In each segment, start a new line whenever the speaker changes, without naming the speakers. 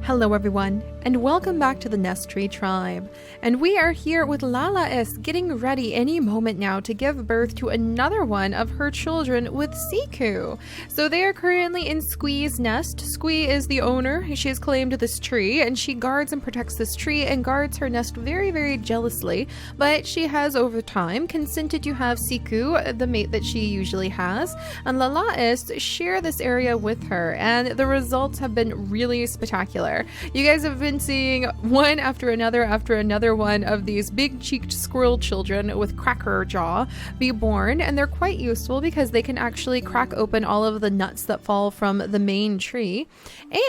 Hello everyone, and welcome back to the Nestree tribe. And we are here with Lala-S getting ready any moment now to give birth to another one of her children with Siku. So they are currently in Squee's nest. Squee is the owner. She has claimed this tree, and she guards and protects this tree and guards her nest very, very jealously. But she has over time consented to have Siku, the mate that she usually has, and Lala-S share this area with her, and the results have been really spectacular. You guys have been seeing one after another one of these big-cheeked squirrel children with cracker jaw be born, and they're quite useful because they can actually crack open all of the nuts that fall from the main tree.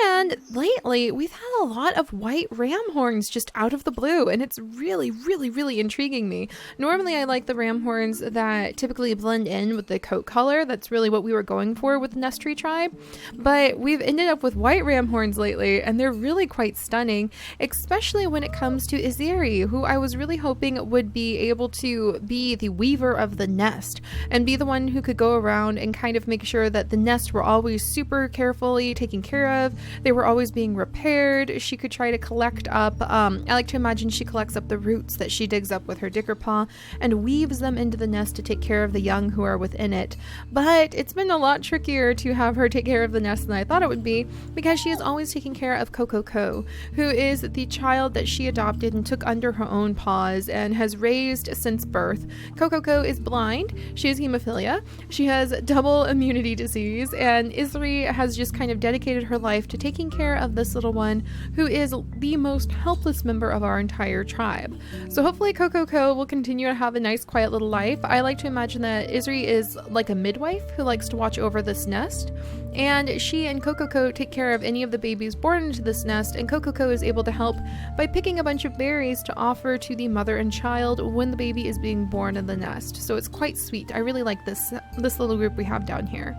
And lately, we've had a lot of white ram horns just out of the blue, and it's really, really, really intriguing me. Normally, I like the ram horns that typically blend in with the coat color. That's really what we were going for with the Nestree tribe, but we've ended up with white ram horns lately, and they're really quite stunning, especially when it comes to Seri, who I was really hoping would be able to be the weaver of the nest and be the one who could go around and kind of make sure that the nests were always super carefully taken care of. They were always being repaired. She could try to collect up, I like to imagine she collects up the roots that she digs up with her digger paw and weaves them into the nest to take care of the young who are within it. But it's been a lot trickier to have her take care of the nest than I thought it would be, because she is always taking care of Coco, who is the child that she adopted and took under her own paws and has raised since birth. Coco is blind, she has hemophilia, she has double immunity disease, and Seri has just kind of dedicated her life to taking care of this little one who is the most helpless member of our entire tribe. So hopefully Coco will continue to have a nice quiet little life. I like to imagine that Seri is like a midwife who likes to watch over this nest, and she and Coco take care of any of the babies born into this nest, and Coco is able to help by picking a bunch of berries to offer to the mother and child when the baby is being born in the nest. So it's quite sweet. I really like this little group we have down here.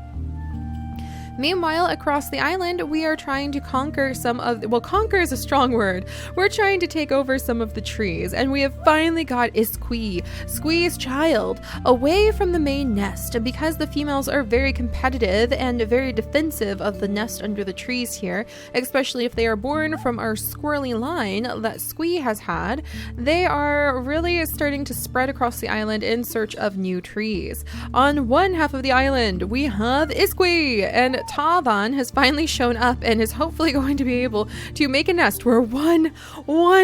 Meanwhile, across the island, we are trying to conquer conquer is a strong word. We're trying to take over some of the trees, and we have finally got Squee, Squee's child, away from the main nest. And because the females are very competitive and very defensive of the nest under the trees here, especially if they are born from our squirrely line that Squee has had, they are really starting to spread across the island in search of new trees. On one half of the island, we have Squee, and Tavan has finally shown up and is hopefully going to be able to make a nest. We're one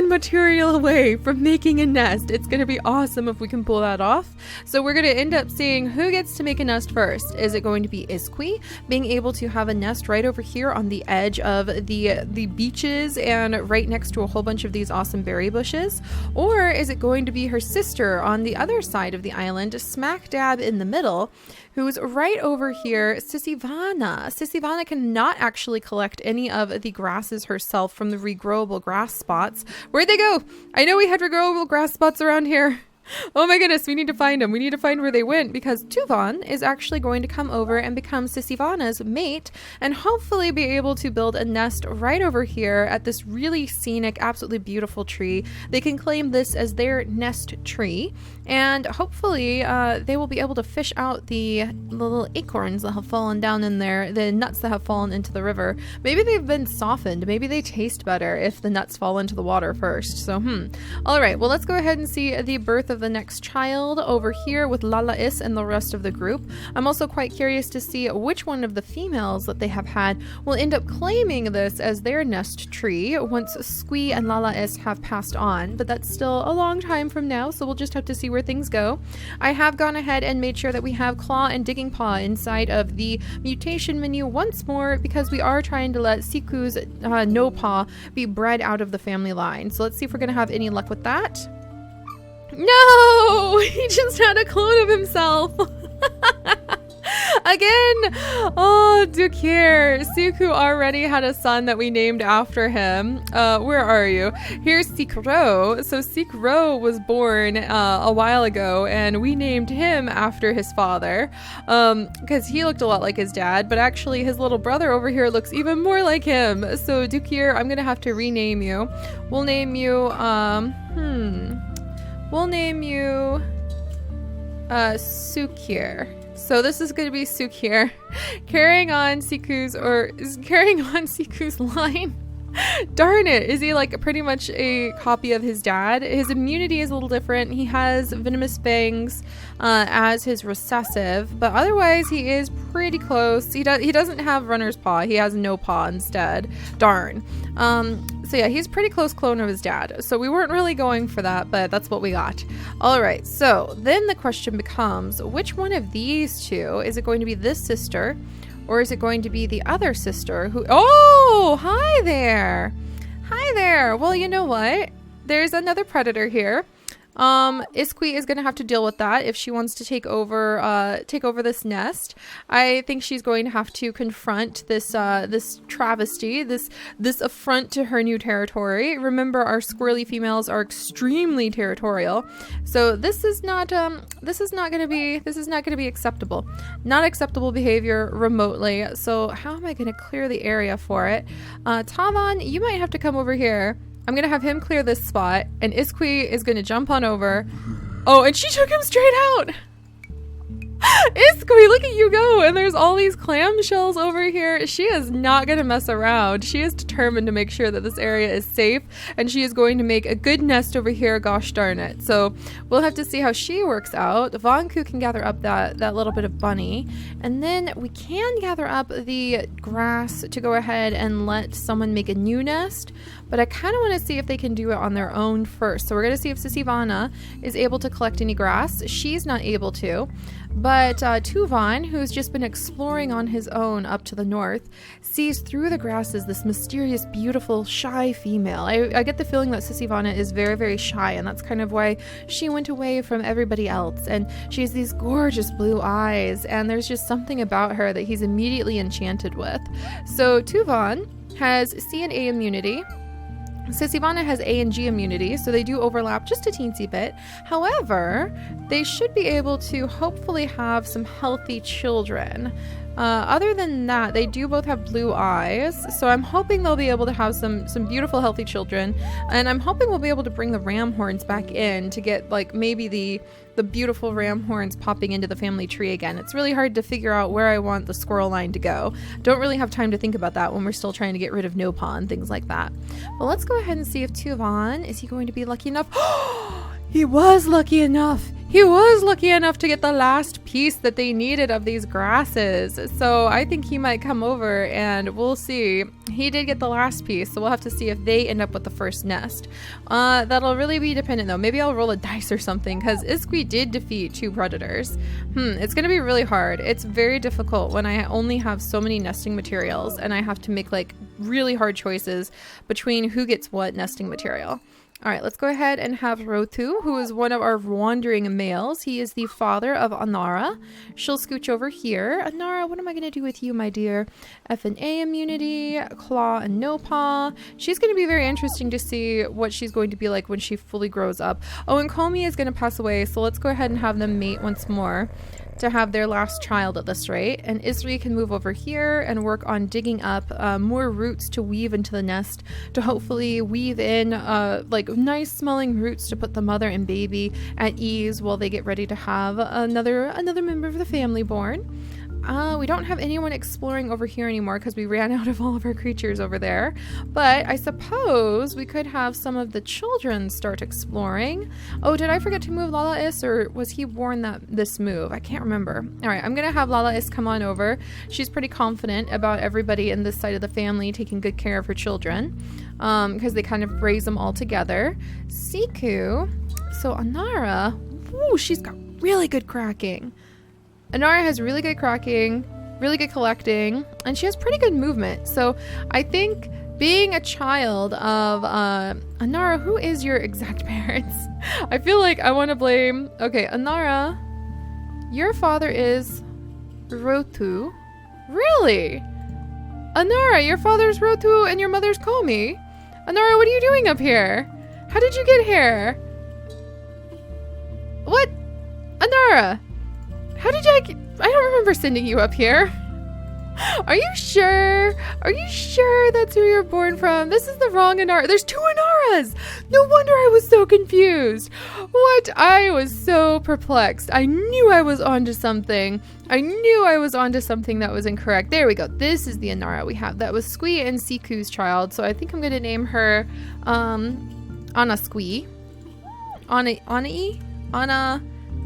material away from making a nest. It's going to be awesome if we can pull that off. So we're going to end up seeing who gets to make a nest first. Is it going to be Squee being able to have a nest right over here on the edge of the beaches and right next to a whole bunch of these awesome berry bushes? Or is it going to be her sister on the other side of the island, smack dab in the middle, who's right over here, Sissivana? Sissivana cannot actually collect any of the grasses herself from the regrowable grass spots. Where'd they go? I know we had regrowable grass spots around here. Oh my goodness, we need to find them. We need to find where they went, because Tuvan is actually going to come over and become Sissivana's mate and hopefully be able to build a nest right over here at this really scenic, absolutely beautiful tree. They can claim this as their nest tree, and hopefully they will be able to fish out the little acorns that have fallen down in there, the nuts that have fallen into the river. Maybe they've been softened. Maybe they taste better if the nuts fall into the water first. So, All right, well, let's go ahead and see the birth of the next child over here with Lala-S and the rest of the group. I'm also quite curious to see which one of the females that they have had will end up claiming this as their nest tree once Squee and Lala-S have passed on, but that's still a long time from now, so we'll just have to see where things go. I have gone ahead and made sure that we have Claw and Digging Paw inside of the mutation menu once more, because we are trying to let Siku's No Paw be bred out of the family line. So let's see if we're going to have any luck with that. No! He just had a clone of himself! Again! Oh, Dukir. Siku already had a son that we named after him. Where are you? Here's Sikro. So Sikro was born a while ago, and we named him after his father, because he looked a lot like his dad, but actually his little brother over here looks even more like him. So Dukir, I'm gonna have to rename you. We'll name you, we'll name you Sukir. So this is going to be Sukir, carrying on Siku's line. Darn it. Is he like pretty much a copy of his dad? His immunity is a little different. He has venomous fangs as his recessive, but otherwise he is pretty close. He doesn't have runner's paw. He has no paw instead. Darn. So yeah, he's pretty close clone of his dad. So we weren't really going for that, but that's what we got. All right. So then the question becomes, which one of these two? Is it going to be this sister? Or is it going to be the other sister who... Oh, hi there. Hi there. Well, you know what? There's another predator here. Squee is going to have to deal with that if she wants to take over this nest. I think she's going to have to confront this travesty, this affront to her new territory. Remember, our squirrely females are extremely territorial, so this is not going to be acceptable. Not acceptable behavior remotely. So how am I going to clear the area for it? Tavan, you might have to come over here. I'm going to have him clear this spot, and Squee is going to jump on over. Oh, and she took him straight out. Squee, look at you go. And there's all these clamshells over here. She is not going to mess around. She is determined to make sure that this area is safe, and she is going to make a good nest over here. Gosh darn it. So we'll have to see how she works out. Vanku can gather up that little bit of bunny, and then we can gather up the grass to go ahead and let someone make a new nest. But I kind of want to see if they can do it on their own first. So we're going to see if Sissivana is able to collect any grass. She's not able to. But Tuvan, who's just been exploring on his own up to the north, sees through the grasses this mysterious, beautiful, shy female. I get the feeling that Sissivana is very, very shy, and that's kind of why she went away from everybody else. And she has these gorgeous blue eyes, and there's just something about her that he's immediately enchanted with. So Tuvan has C and A immunity. Sissivana has A and G immunity, so they do overlap just a teensy bit. However, they should be able to hopefully have some healthy children. Other than that, they do both have blue eyes, so I'm hoping they'll be able to have some beautiful, healthy children, and I'm hoping we'll be able to bring the ram horns back in to get, like, maybe the beautiful ram horns popping into the family tree again. It's really hard to figure out where I want the squirrel line to go. Don't really have time to think about that when we're still trying to get rid of no paw and things like that. But let's go ahead and see if Tuvan, is he going to be lucky enough? He was lucky enough. He was lucky enough to get the last piece that they needed of these grasses. So I think he might come over, and we'll see. He did get the last piece, so we'll have to see if they end up with the first nest. That'll really be dependent though. Maybe I'll roll a dice or something, because Squee did defeat 2 predators. It's going to be really hard. It's very difficult when I only have so many nesting materials, and I have to make like really hard choices between who gets what nesting material. All right, let's go ahead and have Rotu, who is one of our wandering males. He is the father of Anara. She'll scooch over here. Anara, what am I going to do with you, my dear? F and A immunity, claw and no paw. She's going to be very interesting to see what she's going to be like when she fully grows up. Oh, and Komi is going to pass away, so let's go ahead and have them mate once more to have their last child at this rate. And Isri can move over here and work on digging up more roots to weave into the nest, to hopefully weave in like nice smelling roots to put the mother and baby at ease while they get ready to have another member of the family born. We don't have anyone exploring over here anymore because we ran out of all of our creatures over there. But I suppose we could have some of the children start exploring. Oh, did I forget to move Lala-is, or was he born this move? I can't remember. All right, I'm going to have Lala-is come on over. She's pretty confident about everybody in this side of the family taking good care of her children because they kind of raise them all together. Siku. So Anara, ooh, she's got really good cracking. Anara has really good cracking, really good collecting, and she has pretty good movement. So I think being a child of Anara, who is your exact parents? I feel like I want to blame... Okay, Anara, your father is Rotu. Really? Anara, your father's Rotu and your mother's Komi. Anara, what are you doing up here? How did you get here? What? Anara! How did I don't remember sending you up here. Are you sure? Are you sure that's who you're born from? This is the wrong Inara. There's 2 Inaras. No wonder I was so confused. What? I was so perplexed. I knew I was onto something. I knew I was onto something that was incorrect. There we go. This is the Inara we have. That was Squee and Siku's child. So I think I'm going to name her Anna Squee. Anna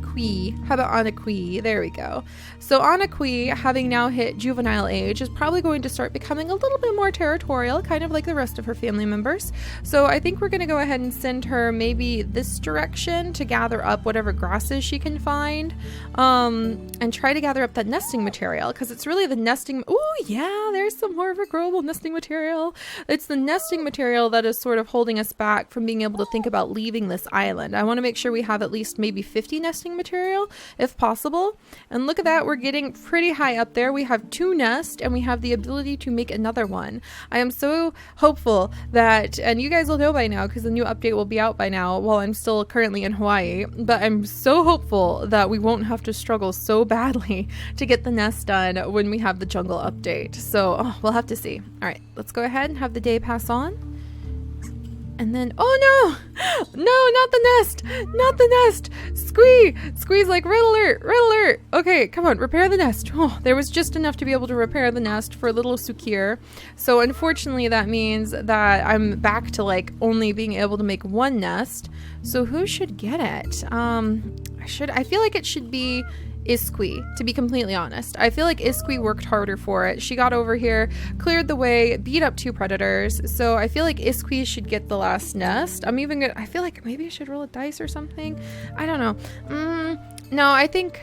Quee. How about Anna Quee? There we go. So Anna Quee, having now hit juvenile age, is probably going to start becoming a little bit more territorial, kind of like the rest of her family members. So I think we're going to go ahead and send her maybe this direction to gather up whatever grasses she can find, and try to gather up that nesting material, because it's really the nesting. Oh yeah, there's some more of a growable nesting material. It's the nesting material that is sort of holding us back from being able to think about leaving this island. I want to make sure we have at least maybe 50 nesting material if possible. And look at that, we're getting pretty high up there. We have 2 nests and we have the ability to make another one. I am so hopeful that, and you guys will know by now because the new update will be out by now while I'm still currently in Hawaii, but I'm so hopeful that we won't have to struggle so badly to get the nest done when we have the jungle update. So we'll have to see. All right, let's go ahead and have the day pass on. And then, oh no, not the nest, not the nest. Squee's like, red alert, red alert. Okay, come on, repair the nest. Oh, there was just enough to be able to repair the nest for little Sukir. So unfortunately that means that I'm back to like only being able to make 1 nest. So who should get it? I feel like it should be Squee, to be completely honest. I feel like Squee worked harder for it. She got over here, cleared the way, beat up 2 predators. So I feel like Squee should get the last nest. I feel like maybe I should roll a dice or something. I don't know. No, I think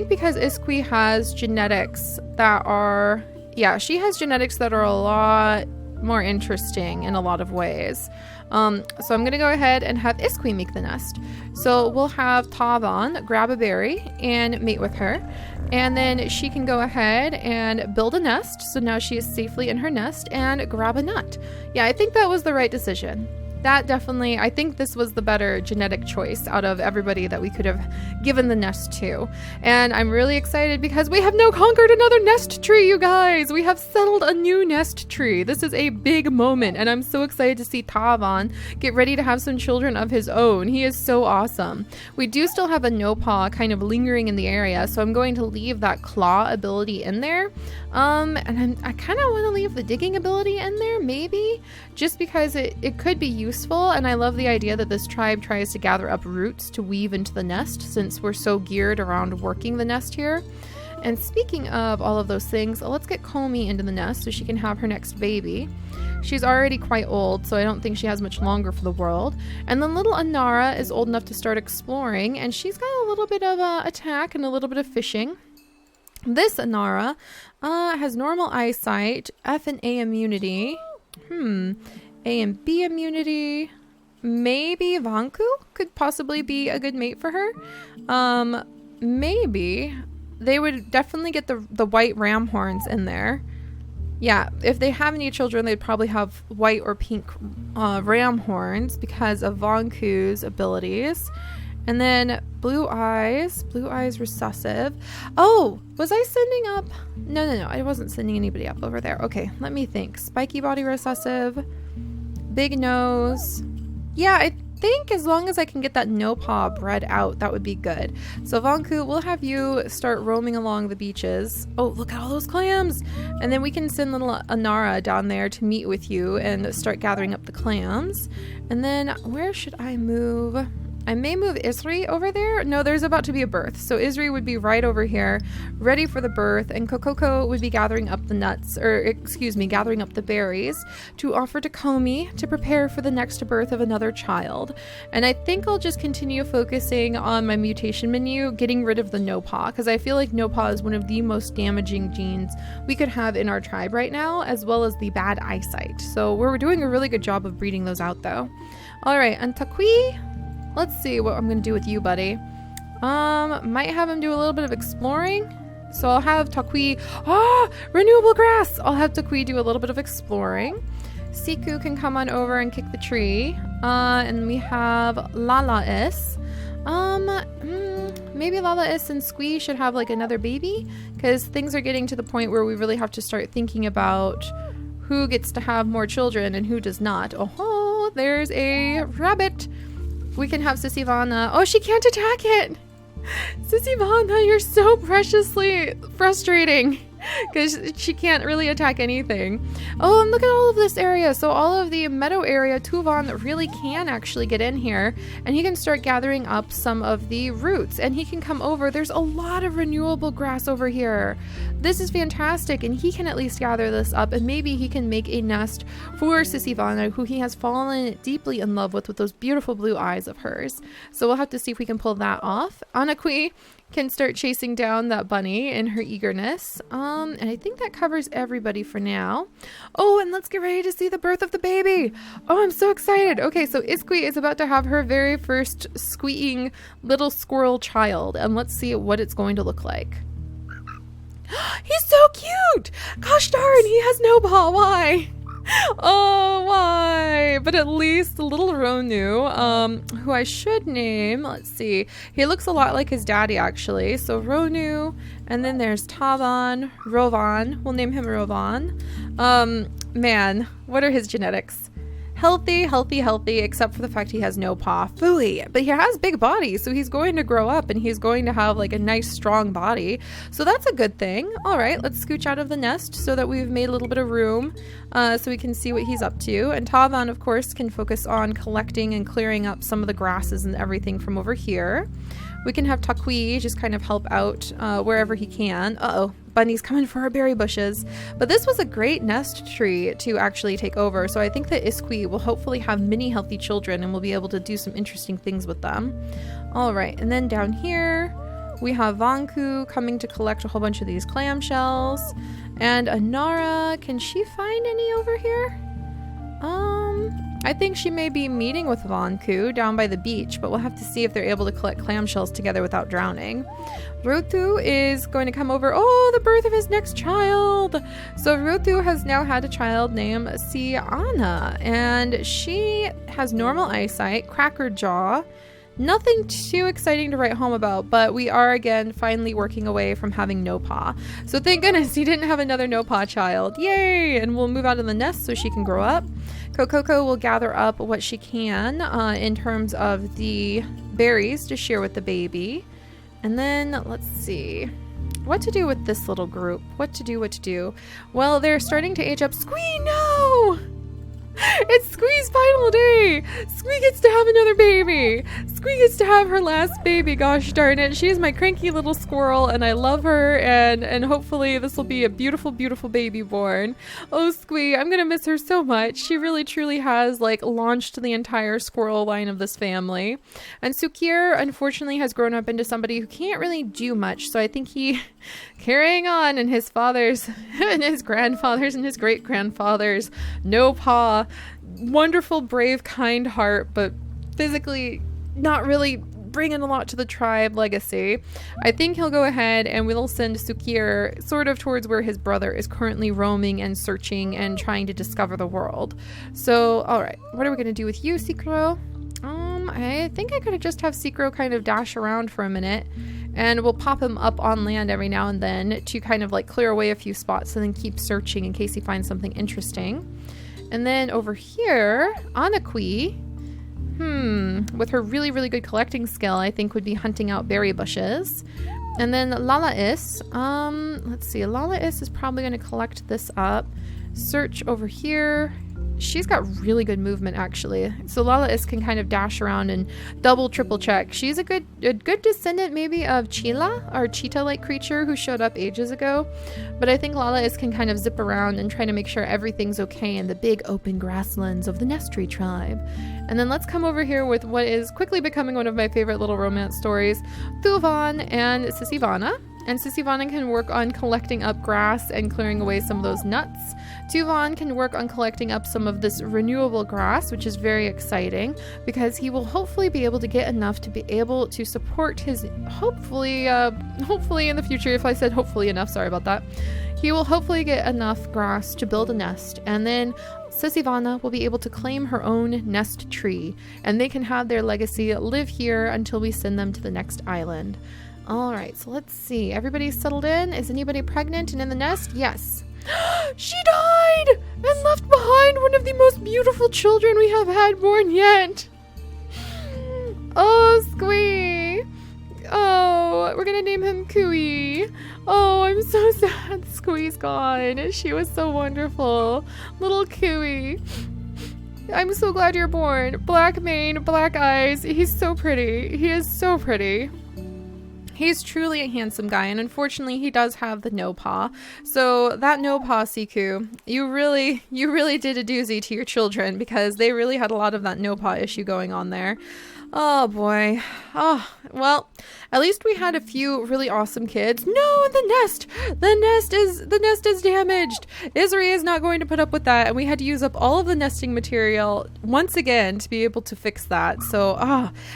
because Squee has genetics that are, yeah, she has genetics that are a lot more interesting in a lot of ways. So I'm gonna go ahead and have Squee make the nest. So we'll have Tavan grab a berry and mate with her, and then she can go ahead and build a nest. So now she is safely in her nest, and grab a nut. Yeah, I think that was the right decision. That definitely, I think this was the better genetic choice out of everybody that we could have given the nest to. And I'm really excited because we have now conquered another nest tree, you guys. We have settled a new nest tree. This is a big moment, and I'm so excited to see Tavan get ready to have some children of his own. He is so awesome. We do still have a no paw kind of lingering in the area, so I'm going to leave that claw ability in there. And I kind of want to leave the digging ability in there, maybe, just because it could be useful. And I love the idea that this tribe tries to gather up roots to weave into the nest, since we're so geared around working the nest here. And speaking of all of those things, let's get Comey into the nest so she can have her next baby. She's already quite old, so I don't think she has much longer for the world. And then little Anara is old enough to start exploring, and she's got a little bit of attack and a little bit of fishing. This Anara has normal eyesight, F and A immunity. A and B immunity. Maybe Vanku could possibly be a good mate for her. Maybe. They would definitely get the white ram horns in there. Yeah, if they have any children, they'd probably have white or pink ram horns because of Vanku's abilities. And then blue eyes recessive. Oh, was I sending up? No, I wasn't sending anybody up over there. Okay, let me think. Spiky body recessive, big nose. Yeah, I think as long as I can get that no paw bred out, that would be good. So Vanku, we'll have you start roaming along the beaches. Oh, look at all those clams. And then we can send little Anara down there to meet with you and start gathering up the clams. And then where should I move? I may move Isri over there. No, there's about to be a birth. So Isri would be right over here, ready for the birth, and Kokoko would be gathering up the nuts, or excuse me, gathering up the berries to offer to Comey to prepare for the next birth of another child. And I think I'll just continue focusing on my mutation menu, getting rid of the no paw, because I feel like no paw is one of the most damaging genes we could have in our tribe right now, as well as the bad eyesight. So we're doing a really good job of breeding those out though. All right, and Takui, let's see what I'm going to do with you, buddy. Might have him do a little bit of exploring. So I'll have Takui... renewable grass! I'll have Takui do a little bit of exploring. Siku can come on over and kick the tree. And we have Lala-is. Maybe Lala-is and Squee should have like another baby, because things are getting to the point where we really have to start thinking about who gets to have more children and who does not. Oh, there's a rabbit. We can have Sissivana. Oh, she can't attack it. Sissivana, you're so preciously frustrating, because she can't really attack anything. Oh, and look at all of this area. So all of the meadow area, Tuvan really can actually get in here, and he can start gathering up some of the roots, and he can come over. There's a lot of renewable grass over here. This is fantastic, and he can at least gather this up, and maybe he can make a nest for Sissivana, who he has fallen deeply in love with those beautiful blue eyes of hers. So we'll have to see if we can pull that off. Anaqui can start chasing down that bunny in her eagerness. And I think that covers everybody for now. Oh, and let's get ready to see the birth of the baby. Oh, I'm so excited. Okay, so Isqui is about to have her very first squeaking little squirrel child, and let's see what it's going to look like. He's so cute! Gosh darn, he has no paw. Why? Oh, why? But at least the little Ronu, who I should name, let's see. He looks a lot like his daddy, actually. So Ronu, and then there's Tavan, Rovan. We'll name him Rovan. Man, what are his genetics? Healthy, healthy, healthy, except for the fact he has no paw. Phooey. But he has big body, so he's going to grow up and he's going to have like a nice strong body. So that's a good thing. All right, let's scooch out of the nest so that we've made a little bit of room so we can see what he's up to. And Tavan, of course, can focus on collecting and clearing up some of the grasses and everything from over here. We can have Taqui just kind of help out wherever he can. Uh-oh, Bunny's coming for our berry bushes. But this was a great nest tree to actually take over. So I think that Isqui will hopefully have many healthy children and we'll be able to do some interesting things with them. All right, and then down here, we have Vanku coming to collect a whole bunch of these clamshells. And Anara, can she find any over here? I think she may be meeting with Vanku down by the beach, but we'll have to see if they're able to collect clamshells together without drowning. Rutu is going to come over. Oh, the birth of his next child. So Rutu has now had a child named Siana, and she has normal eyesight, cracker jaw. Nothing too exciting to write home about, but we are again finally working away from having no paw. So thank goodness he didn't have another no paw child. Yay! And we'll move out of the nest so she can grow up. Kokoko will gather up what she can in terms of the berries to share with the baby. And then let's see what to do with this little group. What to do. Well, they're starting to age up. Squee, no! It's Squee's final day. Squee gets to have another baby. Squee gets to have her last baby. Gosh darn it. She's my cranky little squirrel and I love her, and hopefully this will be a beautiful, beautiful baby born. Oh, Squee, I'm gonna miss her so much. She really truly has like launched the entire squirrel line of this family. And Sukir unfortunately has grown up into somebody who can't really do much, so I think he carrying on in his father's and his grandfather's and his great grandfather's no paw, wonderful, brave, kind heart, but physically not really bringing a lot to the tribe legacy. I think he'll go ahead and we'll send Sukir sort of towards where his brother is currently roaming and searching and trying to discover the world. So, all right, what are we going to do with you, Sikro? I think I could just have Sikro kind of dash around for a minute, and we'll pop him up on land every now and then to kind of like clear away a few spots and then keep searching in case he finds something interesting. And then over here, Anaqui, with her really, really good collecting skill, I think would be hunting out berry bushes. And then Lala-is, let's see, Lala-is is probably going to collect this up. Search over here. She's got really good movement, actually. So Lala-is can kind of dash around and double, triple check. She's a good descendant maybe of Chila, our cheetah-like creature who showed up ages ago. But I think Lala-is can kind of zip around and try to make sure everything's okay in the big open grasslands of the Nestree tribe. And then let's come over here with what is quickly becoming one of my favorite little romance stories, Thuvan and Sissivana. And Sissivana can work on collecting up grass and clearing away some of those nuts. Tuvan can work on collecting up some of this renewable grass, which is very exciting because he will hopefully be able to get enough to be able to support his, hopefully in the future, if I said hopefully enough, sorry about that. He will hopefully get enough grass to build a nest. And then Sissivana will be able to claim her own nest tree, and they can have their legacy live here until we send them to the next island. All right, so let's see. Everybody's settled in. Is anybody pregnant and in the nest? Yes. She died and left behind one of the most beautiful children we have had born yet. Oh, Squee. Oh, we're gonna name him Cooey. Oh, I'm so sad Squee's gone. She was so wonderful. Little Cooey. I'm so glad you're born. Black mane, black eyes. He's so pretty. He is so pretty. He's truly a handsome guy, and unfortunately he does have the no paw. So that no paw, Siku, you really did a doozy to your children, because they really had a lot of that no paw issue going on there. Oh boy. Oh, well, at least we had a few really awesome kids. No, the nest is damaged. Isri is not going to put up with that, and we had to use up all of the nesting material once again to be able to fix that. So,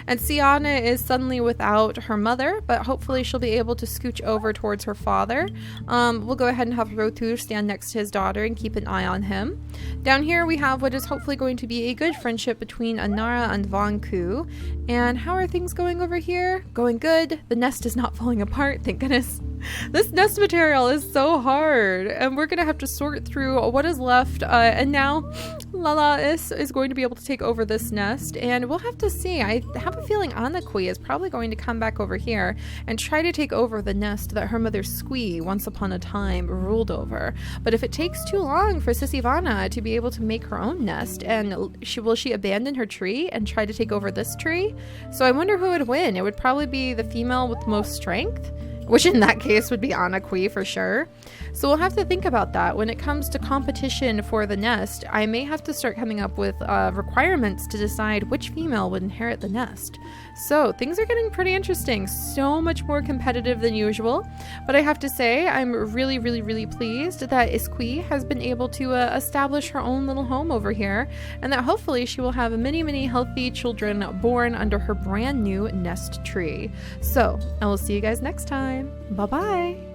and Siana is suddenly without her mother, but hopefully she'll be able to scooch over towards her father. We'll go ahead and have Rotu stand next to his daughter and keep an eye on him. Down here we have what is hopefully going to be a good friendship between Anara and Vanku. And how are things going over here? Going good. The nest is not falling apart, thank goodness. This nest material is so hard, and we're gonna have to sort through what is left, and now Lala is going to be able to take over this nest, and we'll have to see. I have a feeling Anakui is probably going to come back over here and try to take over the nest that her mother Squee once upon a time ruled over. But if it takes too long for Sissivana to be able to make her own nest, and will she abandon her tree and try to take over this tree? So I wonder who would win. It would probably be the female with the most strength, which in that case would be Anakui for sure. So we'll have to think about that. When it comes to competition for the nest, I may have to start coming up with requirements to decide which female would inherit the nest. So things are getting pretty interesting, so much more competitive than usual. But I have to say, I'm really pleased that Squee has been able to establish her own little home over here, and that hopefully she will have many healthy children born under her brand new nest tree. So I will see you guys next time. Bye bye.